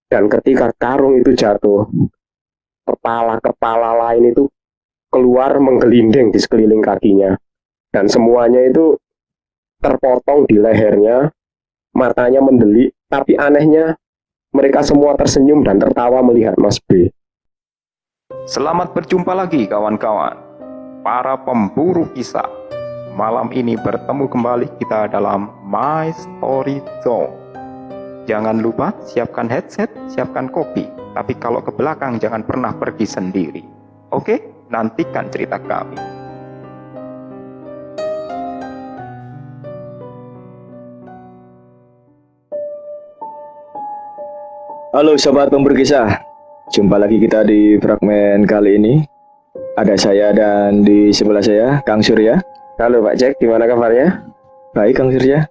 Dan ketika karung itu jatuh, kepala-kepala lain itu keluar menggelinding di sekeliling kakinya. Dan semuanya itu terpotong di lehernya, matanya mendelik, tapi anehnya mereka semua tersenyum dan tertawa melihat Mas B. Selamat berjumpa lagi kawan-kawan, para pemburu kisah. Malam ini bertemu kembali kita dalam My Story Zone. Jangan lupa siapkan headset, siapkan kopi. Tapi kalau ke belakang jangan pernah pergi sendiri. Oke, nantikan cerita kami. Halo sobat pemburu kisah, jumpa lagi kita di fragmen kali ini. Ada saya dan di sebelah saya Kang Surya. Halo Pak Jack, gimana kabarnya? Baik Kang Surya.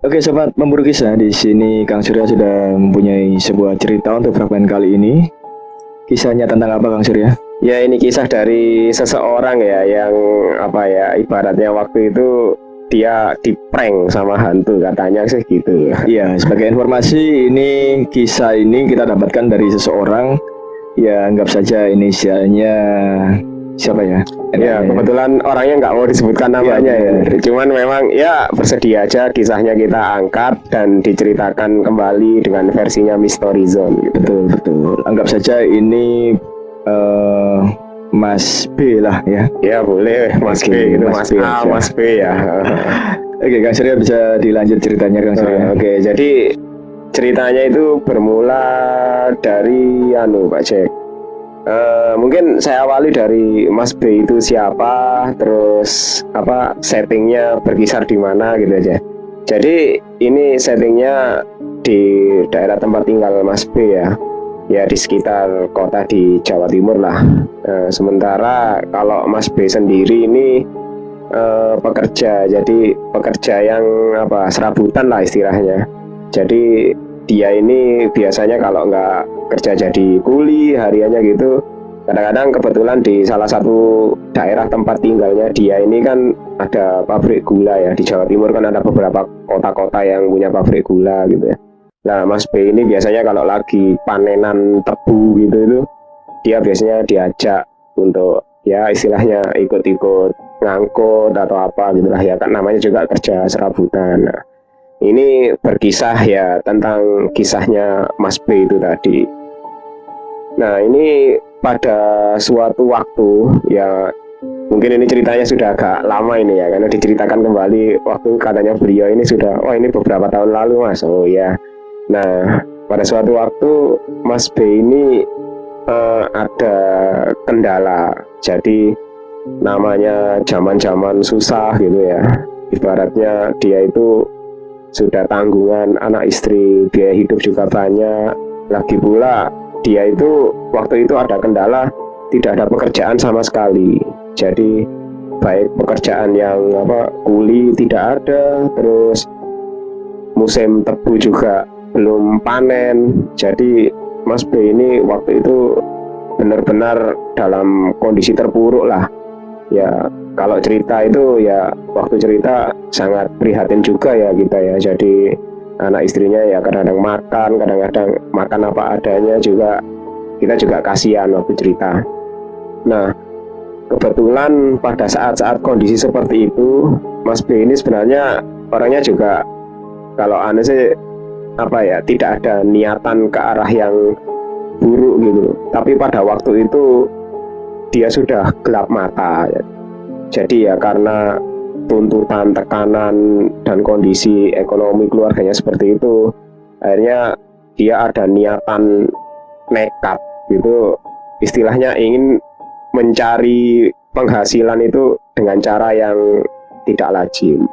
Oke, sobat pemburu kisah, di sini Kang Surya sudah mempunyai sebuah cerita untuk fragmen kali ini. Kisahnya tentang apa Kang Surya? ya ini kisah dari seseorang ya yang ibaratnya waktu itu dia diprank sama hantu, katanya sih gitu. Iya, sebagai informasi kisah ini kita dapatkan dari seseorang, ya anggap saja inisialnya siapa ya? Ya, kebetulan orangnya nggak mau disebutkan namanya ya. Cuman memang ya bersedia aja kisahnya kita angkat dan diceritakan kembali dengan versinya Mystery Zone. Betul. Anggap saja ini Mas B lah ya. Ya boleh Mas B gitu, Mas A, Mas B ya. Oke, Kang Surya bisa dilanjut ceritanya Kang Surya. Oke, jadi ceritanya itu bermula dari Pak Jack. Mungkin saya awali dari Mas B itu siapa, terus settingnya berkisar di mana gitu aja. Jadi ini settingnya di daerah tempat tinggal Mas B ya di sekitar kota di Jawa Timur lah. Sementara kalau Mas B sendiri ini pekerja, jadi pekerja yang serabutan lah istilahnya. Jadi dia ini biasanya kalau nggak kerja jadi kuli hariannya gitu, kadang-kadang kebetulan di salah satu daerah tempat tinggalnya dia ini kan ada pabrik gula ya. Di Jawa Timur kan ada beberapa kota-kota yang punya pabrik gula gitu ya. Nah Mas B ini biasanya kalau lagi panenan tebu gitu itu dia biasanya diajak untuk ya istilahnya ikut-ikut ngangkut atau apa gitu lah ya, kan namanya juga kerja serabutan. Nah, ini berkisah ya tentang kisahnya Mas B itu tadi. Nah ini pada suatu waktu ya, mungkin ini ceritanya sudah agak lama ini ya, karena diceritakan kembali waktu katanya beliau ini sudah, ini beberapa tahun lalu Mas. Oh ya. Nah pada suatu waktu Mas B ini ada kendala. Jadi namanya zaman-zaman susah gitu ya. Ibaratnya dia itu sudah tanggungan anak istri, biaya hidup juga banyak. Lagi pula dia itu waktu itu ada kendala, tidak ada pekerjaan sama sekali. Jadi baik pekerjaan yang kuli tidak ada, terus musim tebu juga belum panen. Jadi Mas B ini waktu itu benar-benar dalam kondisi terpuruk lah. Ya kalau cerita itu ya, waktu cerita sangat prihatin juga ya kita ya. Jadi anak istrinya ya kadang-kadang makan apa adanya juga, kita juga kasihan waktu cerita. Nah kebetulan pada saat-saat kondisi seperti itu, Mas B ini sebenarnya orangnya juga kalau sih tidak ada niatan ke arah yang buruk gitu. Tapi pada waktu itu dia sudah gelap mata ya. Jadi ya karena tuntutan, tekanan, dan kondisi ekonomi keluarganya seperti itu, akhirnya dia ada niatan nekat gitu, istilahnya ingin mencari penghasilan itu dengan cara yang tidak lazim.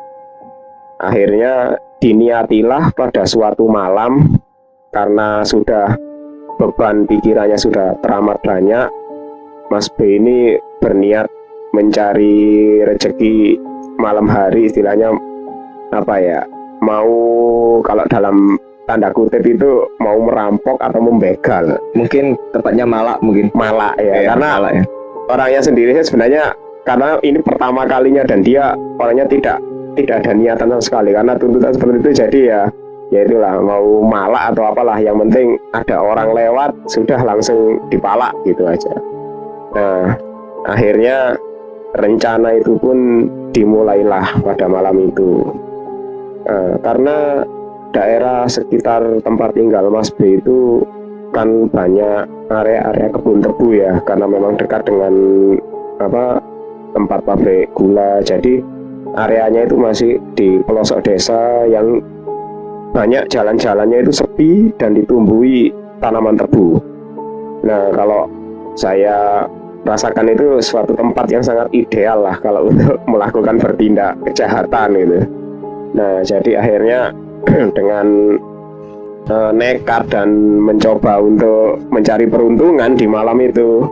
Akhirnya diniatilah pada suatu malam, karena sudah beban pikirannya sudah teramat banyak, Mas B ini berniat mencari rezeki malam hari, istilahnya mau, kalau dalam tanda kutip itu mau merampok atau membegal. Mungkin tepatnya malak ya, karena malak ya. Orangnya sendiri sebenarnya, karena ini pertama kalinya dan dia orangnya tidak ada niatan sama sekali karena tuntutan seperti itu. Jadi ya itulah, mau malak atau apalah, yang penting ada orang lewat sudah langsung dipalak gitu aja. Nah, akhirnya rencana itu pun dimulailah pada malam itu. Karena daerah sekitar tempat tinggal Mas B itu kan banyak area-area kebun tebu ya, karena memang dekat dengan tempat pabrik gula. Jadi areanya itu masih di pelosok desa yang banyak jalan-jalannya itu sepi dan ditumbuhi tanaman tebu. Nah, kalau saya rasakan itu suatu tempat yang sangat ideal lah kalau untuk melakukan bertindak kejahatan gitu. Nah, jadi akhirnya dengan nekat dan mencoba untuk mencari peruntungan di malam itu,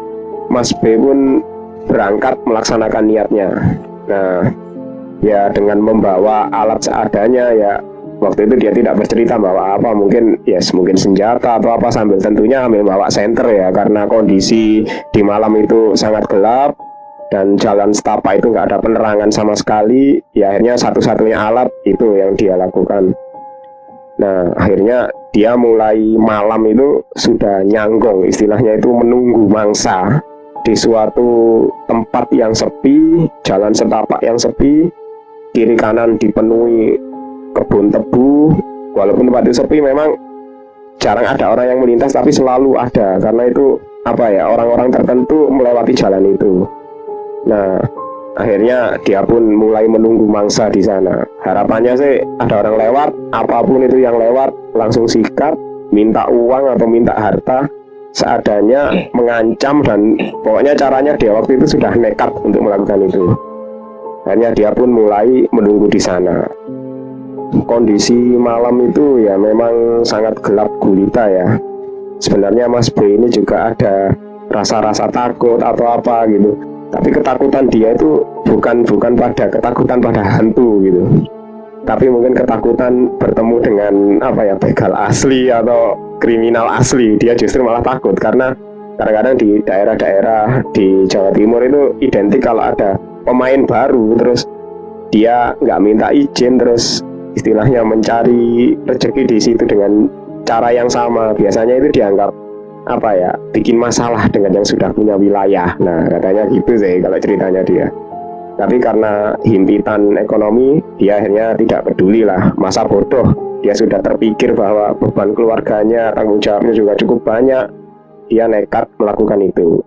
Mas B pun berangkat melaksanakan niatnya. Nah, ya dengan membawa alat seadanya ya. Waktu itu dia tidak bercerita bawa apa, mungkin mungkin senjata atau apa, sambil tentunya membawa senter ya, karena kondisi di malam itu sangat gelap dan jalan setapak itu nggak ada penerangan sama sekali. Ya akhirnya satu-satunya alat itu yang dia lakukan. Nah, akhirnya dia mulai malam itu sudah nyanggong, istilahnya itu menunggu mangsa di suatu tempat yang sepi, jalan setapak yang sepi, kiri kanan dipenuhi kebun tebu. Walaupun tempat itu sepi, memang jarang ada orang yang melintas, tapi selalu ada, karena itu orang-orang tertentu melewati jalan itu. Nah, akhirnya dia pun mulai menunggu mangsa di sana. Harapannya sih ada orang lewat, apapun itu yang lewat langsung sikat, minta uang atau minta harta seadanya, mengancam, dan pokoknya caranya dia waktu itu sudah nekat untuk melakukan itu. Akhirnya dia pun mulai menunggu di sana. Kondisi malam itu ya memang sangat gelap gulita ya. Sebenarnya Mas B ini juga ada rasa-rasa takut atau apa gitu, tapi ketakutan dia itu bukan pada ketakutan pada hantu gitu, tapi mungkin ketakutan bertemu dengan begal asli atau kriminal asli. Dia justru malah takut karena kadang-kadang di daerah-daerah di Jawa Timur itu identik kalau ada pemain baru terus dia nggak minta izin, terus istilahnya mencari rezeki di situ dengan cara yang sama, biasanya itu dianggap bikin masalah dengan yang sudah punya wilayah. Nah, katanya gitu sih kalau ceritanya dia. Tapi karena himpitan ekonomi, dia akhirnya tidak peduli lah, masa bodoh. Dia sudah terpikir bahwa beban keluarganya, tanggung jawabnya juga cukup banyak. Dia nekat melakukan itu.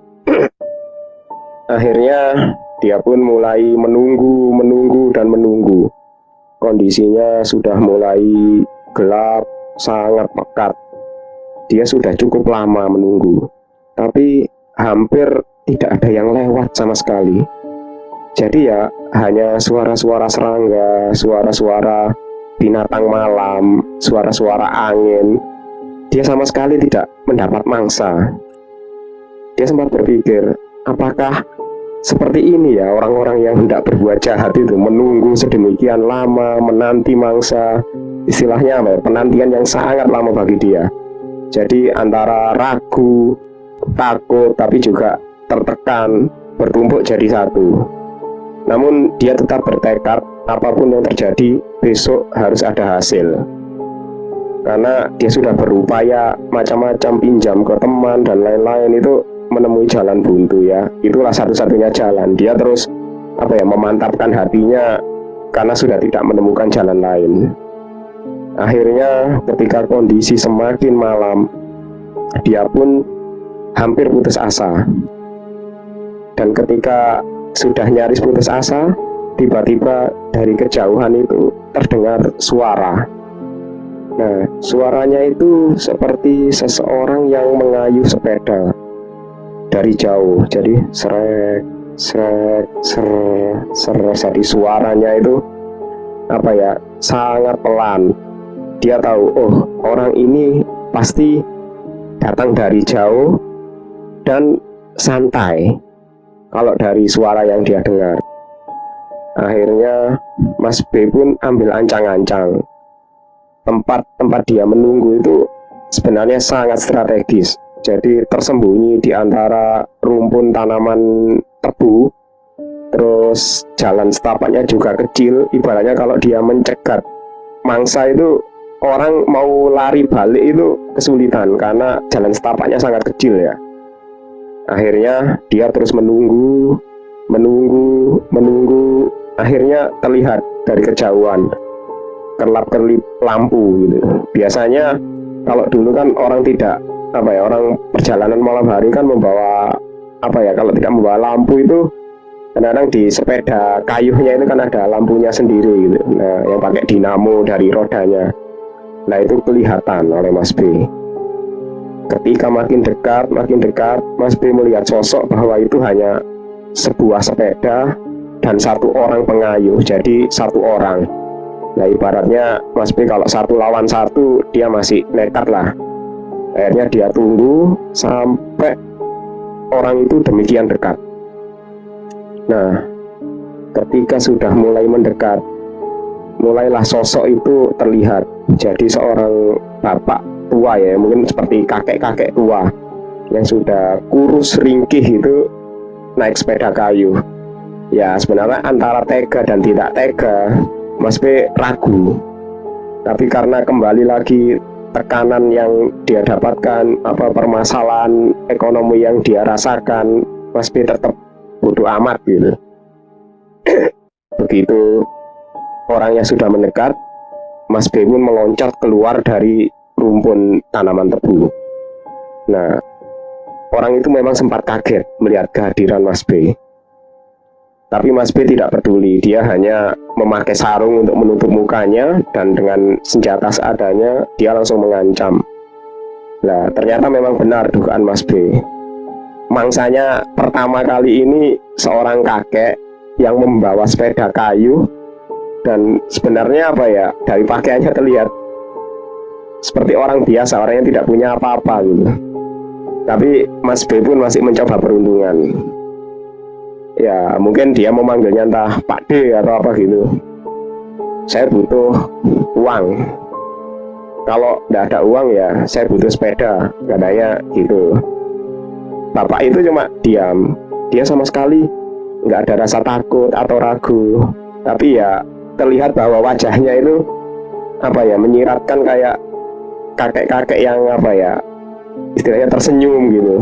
Akhirnya dia pun mulai menunggu dan menunggu. Kondisinya sudah mulai gelap, sangat pekat. Dia sudah cukup lama menunggu, tapi hampir tidak ada yang lewat sama sekali. Jadi ya hanya suara-suara serangga, suara-suara binatang malam, suara-suara angin. Dia sama sekali tidak mendapat mangsa. Dia sempat berpikir, apakah seperti ini ya orang-orang yang hendak berbuat jahat itu, menunggu sedemikian lama, menanti mangsa. Istilahnya penantian yang sangat lama bagi dia. Jadi antara ragu, takut, tapi juga tertekan, bertumpuk jadi satu. Namun dia tetap bertekad, apapun yang terjadi, besok harus ada hasil. Karena dia sudah berupaya macam-macam, pinjam ke teman dan lain-lain, itu menemui jalan buntu ya. Itulah satu-satunya jalan. Dia terus memantapkan hatinya karena sudah tidak menemukan jalan lain. Akhirnya ketika kondisi semakin malam, dia pun hampir putus asa. Dan ketika sudah nyaris putus asa, tiba-tiba dari kejauhan itu terdengar suara. Nah, suaranya itu seperti seseorang yang mengayuh sepeda dari jauh. Jadi srek. Jadi suaranya itu sangat pelan. Dia tahu, orang ini pasti datang dari jauh dan santai kalau dari suara yang dia dengar. Akhirnya Mas B pun ambil ancang-ancang. Tempat dia menunggu itu sebenarnya sangat strategis. Jadi tersembunyi di antara rumpun tanaman tebu. Terus jalan setapaknya juga kecil. Ibaratnya kalau dia mencegat mangsa itu orang mau lari balik itu kesulitan karena jalan setapaknya sangat kecil ya. Akhirnya dia terus menunggu. Akhirnya terlihat dari kejauhan kerlap-kerlip lampu gitu. Biasanya kalau dulu kan orang orang perjalanan malam hari kan membawa kalau tidak membawa lampu itu kadang-kadang di sepeda kayunya itu kan ada lampunya sendiri gitu. Nah, yang pakai dinamo dari rodanya. Nah, itu kelihatan oleh Mas B. Ketika makin dekat, Mas B melihat sosok bahwa itu hanya sebuah sepeda dan satu orang pengayuh, jadi satu orang. Nah, ibaratnya Mas B kalau satu lawan satu, dia masih nekat lah. Akhirnya dia tunggu sampai orang itu demikian dekat. Nah, ketika sudah mulai mendekat, mulailah sosok itu terlihat. Jadi seorang bapak tua ya, mungkin seperti kakek-kakek tua yang sudah kurus ringkih itu naik sepeda kayu. Ya, sebenarnya antara tega dan tidak tega, Mas B ragu. Tapi karena kembali lagi tekanan yang dia dapatkan, permasalahan ekonomi yang dia rasakan, Mas B tetap bodoh amat gitu. Begitu orangnya sudah mendekat, Mas B pun meloncat keluar dari rumpun tanaman tebu. Nah, orang itu memang sempat kaget melihat kehadiran Mas B. Tapi Mas B tidak peduli, dia hanya memakai sarung untuk menutup mukanya dan dengan senjata seadanya dia langsung mengancam. Nah, ternyata memang benar dugaan Mas B. Mangsanya pertama kali ini seorang kakek yang membawa sepeda kayu, dan sebenarnya dari pakaiannya terlihat seperti orang biasa, orang yang tidak punya apa-apa gitu. Tapi Mas B pun masih mencoba peruntungan. Ya, mungkin dia memanggilnya entah Pak D atau apa gitu. Saya butuh uang. Kalau tidak ada uang ya saya butuh sepeda, katanya gitu. Bapak itu cuma diam. Dia sama sekali nggak ada rasa takut atau ragu. Tapi ya terlihat bahwa wajahnya itu menyiratkan kayak kakek-kakek yang istilahnya tersenyum gitu.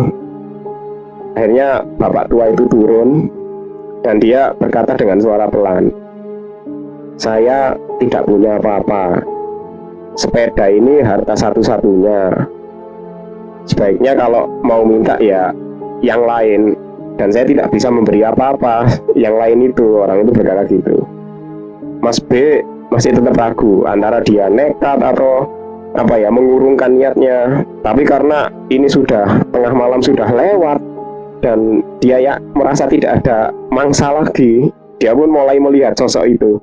Akhirnya bapak tua itu turun dan dia berkata dengan suara pelan, "Saya tidak punya apa-apa. Sepeda ini harta satu-satunya. Sebaiknya kalau mau minta ya yang lain, dan saya tidak bisa memberi apa-apa yang lain itu." Orang itu berkata gitu. Mas B masih tetap ragu antara dia nekat atau mengurungkan niatnya. Tapi karena ini sudah tengah malam, sudah lewat, dan dia ya merasa tidak ada mangsa lagi, dia pun mulai melihat sosok itu.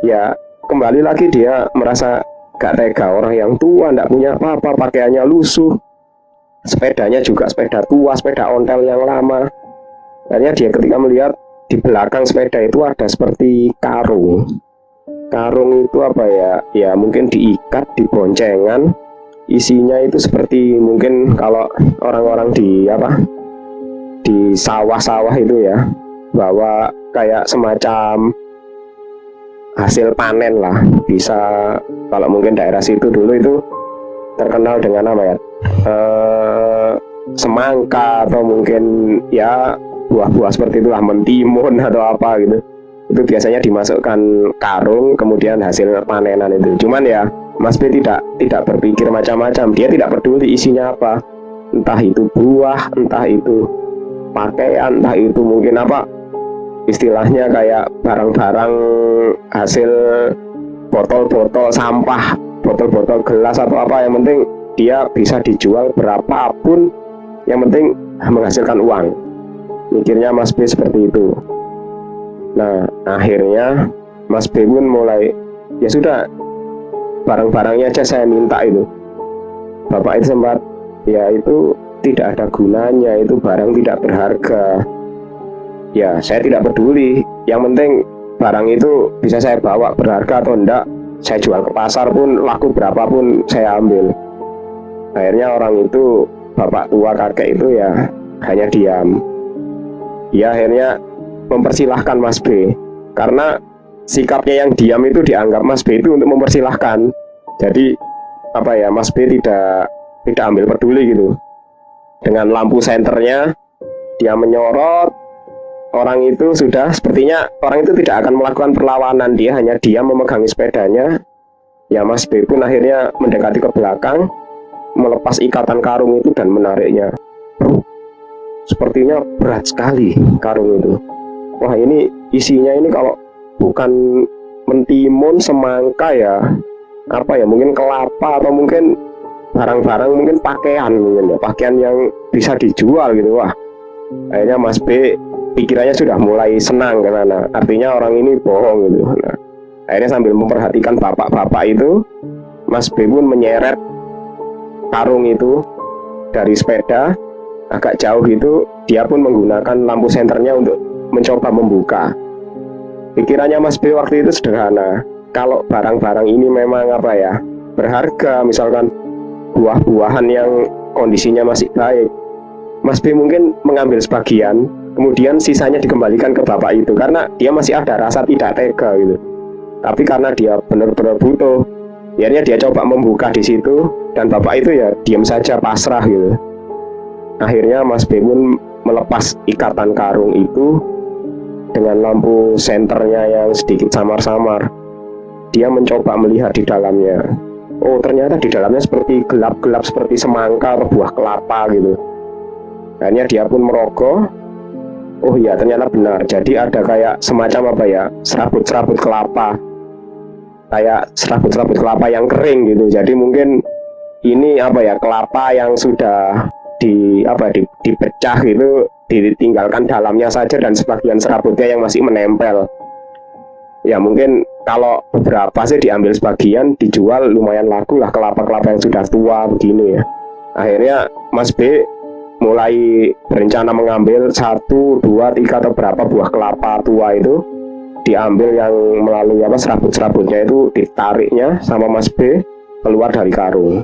Ya, kembali lagi dia merasa gak tega. Orang yang tua, tidak punya apa-apa, pakaiannya lusuh, sepedanya juga sepeda tua, sepeda ontel yang lama. Akhirnya dia ketika melihat di belakang sepeda itu ada seperti karung. Karung itu ya mungkin diikat di boncengan. Isinya itu seperti mungkin kalau orang-orang di sawah-sawah itu ya, bawa kayak semacam hasil panen lah. Bisa, kalau mungkin daerah situ dulu itu terkenal dengan semangka, atau mungkin ya buah-buah seperti itulah, mentimun atau apa gitu. Itu biasanya dimasukkan karung, kemudian hasil panenan itu. Cuman ya Mas B tidak berpikir macam-macam. Dia tidak peduli isinya apa, entah itu buah, entah itu pakaian, entah itu mungkin istilahnya kayak barang-barang hasil botol-botol sampah, botol-botol gelas atau apa. Yang penting dia bisa dijual berapapun, yang penting menghasilkan uang. Mikirnya Mas B seperti itu. Nah, akhirnya Mas B pun mulai, ya sudah, barang-barangnya aja saya minta itu. Bapak itu sempat, ya itu tidak ada gunanya, itu barang tidak berharga. Ya, saya tidak peduli, yang penting barang itu bisa saya bawa, berharga atau enggak, saya jual ke pasar pun, laku berapapun saya ambil. Akhirnya orang itu, bapak tua kakek itu ya hanya diam. Ya akhirnya mempersilahkan Mas B, karena sikapnya yang diam itu dianggap Mas B itu untuk mempersilahkan. Jadi apa ya, Mas B tidak ambil peduli gitu. Dengan lampu senternya dia menyorot, orang itu sudah sepertinya orang itu tidak akan melakukan perlawanan, dia hanya diam memegangi sepedanya. Ya Mas B pun akhirnya mendekati ke belakang, melepas ikatan karung itu dan menariknya. Sepertinya berat sekali karung itu. Wah, ini isinya ini kalau bukan mentimun, semangka ya, apa ya, mungkin kelapa atau mungkin barang-barang, mungkin pakaian, mungkin ya, pakaian yang bisa dijual gitu. Wah, akhirnya Mas B pikirannya sudah mulai senang karena artinya orang ini bohong gitu. Nah, akhirnya sambil memperhatikan bapak-bapak itu, Mas B pun menyeret karung itu dari sepeda agak jauh gitu. Dia pun menggunakan lampu senternya untuk mencoba membuka. Pikirannya Mas B waktu itu sederhana. Kalau barang-barang ini memang apa ya, berharga, misalkan buah-buahan yang kondisinya masih baik, Mas B mungkin mengambil sebagian, kemudian sisanya dikembalikan ke bapak itu karena dia masih ada rasa tidak tega gitu. Tapi karena dia benar-benar butuh, akhirnya dia coba membuka di situ, dan bapak itu ya diam saja, pasrah gitu. Akhirnya Mas B pun melepas ikatan karung itu dengan lampu senternya yang sedikit samar-samar. Dia mencoba melihat di dalamnya. Oh, ternyata di dalamnya seperti gelap-gelap, seperti semangka atau buah kelapa gitu. Akhirnya dia pun merogoh. Oh iya, ternyata benar. Jadi ada kayak semacam apa ya, serabut-serabut kelapa, kayak serabut-serabut kelapa yang kering gitu. Jadi mungkin ini apa ya, kelapa yang sudah dipecah gitu, ditinggalkan dalamnya saja dan sebagian serabutnya yang masih menempel. Ya mungkin kalau beberapa sih diambil sebagian, dijual lumayan laku lah, kelapa-kelapa yang sudah tua begini ya. Akhirnya Mas B mulai berencana mengambil 1, 2, 3 atau berapa buah kelapa tua itu, diambil yang melalui apa, serabut-serabutnya itu ditariknya sama Mas B keluar dari karung.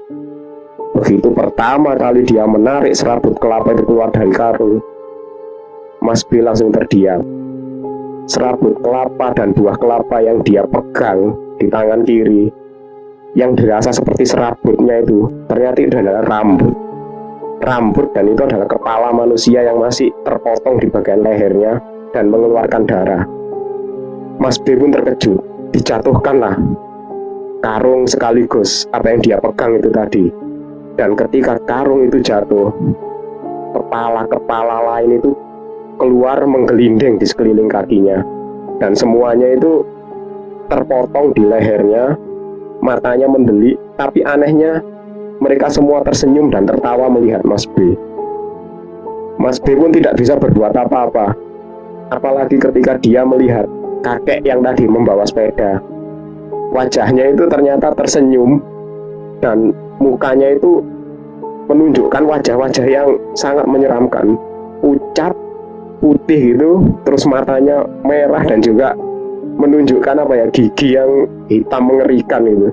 Begitu pertama kali dia menarik serabut kelapa itu keluar dari karung, Mas B langsung terdiam. Serabut kelapa dan buah kelapa yang dia pegang di tangan kiri, yang dirasa seperti serabutnya itu, ternyata itu adalah rambut, dan itu adalah kepala manusia yang masih terpotong di bagian lehernya dan mengeluarkan darah. Mas B pun terkejut, dijatuhkanlah karung sekaligus apa yang dia pegang itu tadi. Dan ketika karung itu jatuh, kepala-kepala lain itu keluar menggelinding di sekeliling kakinya, dan semuanya itu terpotong di lehernya, matanya mendelik. Tapi anehnya mereka semua tersenyum dan tertawa melihat Mas B. Mas B pun tidak bisa berbuat apa-apa, apalagi ketika dia melihat kakek yang tadi membawa sepeda. Wajahnya itu ternyata tersenyum, dan mukanya itu menunjukkan wajah-wajah yang sangat menyeramkan, pucat, putih gitu, terus matanya merah dan juga menunjukkan apa ya, gigi yang hitam mengerikan itu.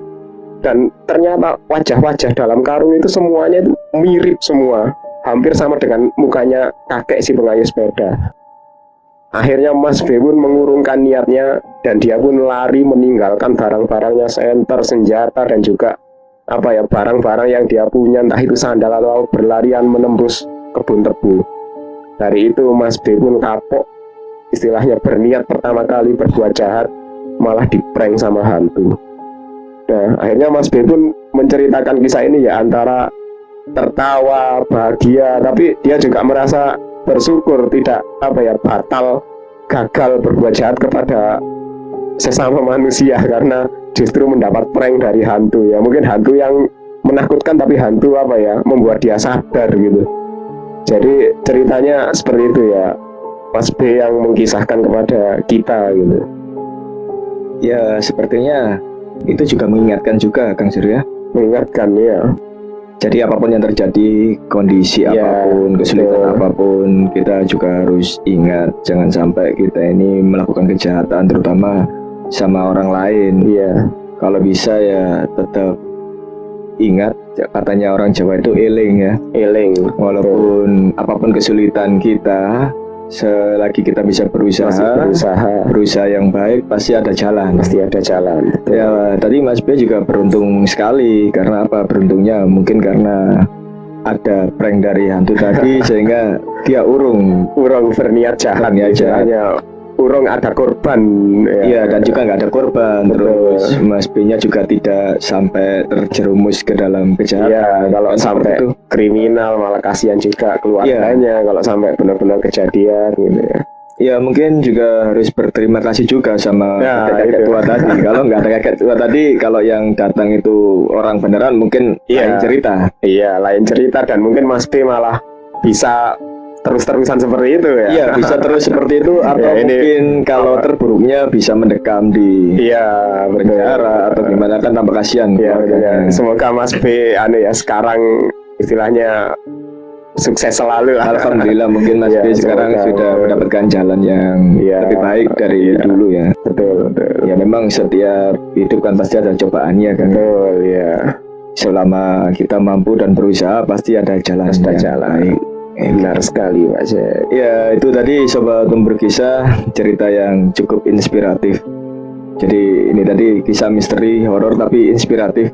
Dan ternyata wajah-wajah dalam karung itu semuanya itu mirip semua, hampir sama dengan mukanya kakek si pengayuh sepeda. Akhirnya Mas B pun mengurungkan niatnya dan dia pun lari meninggalkan barang-barangnya, senter, senjata, dan juga apa ya, barang-barang yang dia punya, entah itu sandal atau berlarian menembus kebun tebu. Dari itu Mas B pun kapok, istilahnya berniat pertama kali berbuat jahat, malah diprank sama hantu. Nah, akhirnya Mas B pun menceritakan kisah ini ya antara tertawa, bahagia, tapi dia juga merasa bersyukur tidak apa ya, gagal berbuat jahat kepada sesama manusia karena justru mendapat prank dari hantu ya. Mungkin hantu yang menakutkan, tapi hantu apa ya, membuat dia sadar gitu. Jadi ceritanya seperti itu ya, Mas B yang mengisahkan kepada kita gitu. Ya, sepertinya itu juga mengingatkan juga, Kang Surya. Mengingatkan ya. Jadi apapun yang terjadi, kondisi apapun, kesulitan apapun, kita juga harus ingat jangan sampai kita ini melakukan kejahatan, terutama sama orang lain. Iya. Kalau bisa ya tetap ingat, katanya orang Jawa itu eling ya. Eling. Walaupun apapun kesulitan kita, selagi kita bisa Masih berusaha yang baik, pasti ada jalan. pasti ada jalan. Ya, tadi Mas B juga beruntung sekali. Karena apa beruntungnya? Mungkin karena ada prank dari hantu tadi sehingga dia urung berniat jahat Berniat jahat. istilahnya. Urung ada korban. Iya, dan juga nggak ada korban. Betul. Terus Mas B-nya juga tidak sampai terjerumus ke dalam kejahatan. Iya, kalau Kan sampai seperti itu. kriminal malah kasihan juga keluarganya kalau sampai benar-benar kejadian gitu ya. Ya mungkin juga harus berterima kasih juga sama Ya, kakek itu. tua tadi. Kalau nggak ada kakek tua tadi, kalau yang datang itu orang beneran mungkin Iya. lain cerita. Iya, lain cerita, dan mungkin Mas B malah bisa terus-terusan seperti itu ya. Iya, bisa terus seperti itu atau Ya, ini mungkin kalau apa? terburuknya bisa mendekam di Iya, betul. penjara atau gimana, kan tambah kasihan Ya, betul ya. keluarganya. Semoga Mas B sekarang istilahnya sukses selalu lah. Alhamdulillah mungkin Mas Ya, B sekarang semoga. sudah mendapatkan jalan yang Iya. lebih baik dari Iya. dulu ya. Betul. Ya memang setiap hidup kan pasti ada cobaannya kan. Betul ya. Selama kita mampu dan berusaha pasti ada jalan Pasti ada yang jalan. baik. Benar sekali Pak Jack. Ya itu tadi Sobat Pemburu Kisah, cerita yang cukup inspiratif. Jadi ini tadi kisah misteri horor tapi inspiratif.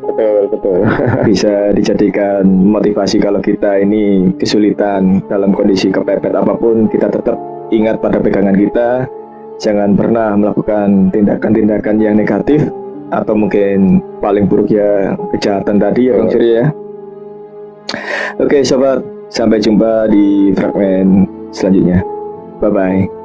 Betul. Bisa dijadikan motivasi kalau kita ini kesulitan dalam kondisi kepepet apapun, kita tetap ingat pada pegangan kita. Jangan pernah melakukan tindakan-tindakan yang negatif, atau mungkin paling buruk ya kejahatan tadi ya Bang Surya ya. Oke sobat, sampai jumpa di fragmen selanjutnya. Bye bye.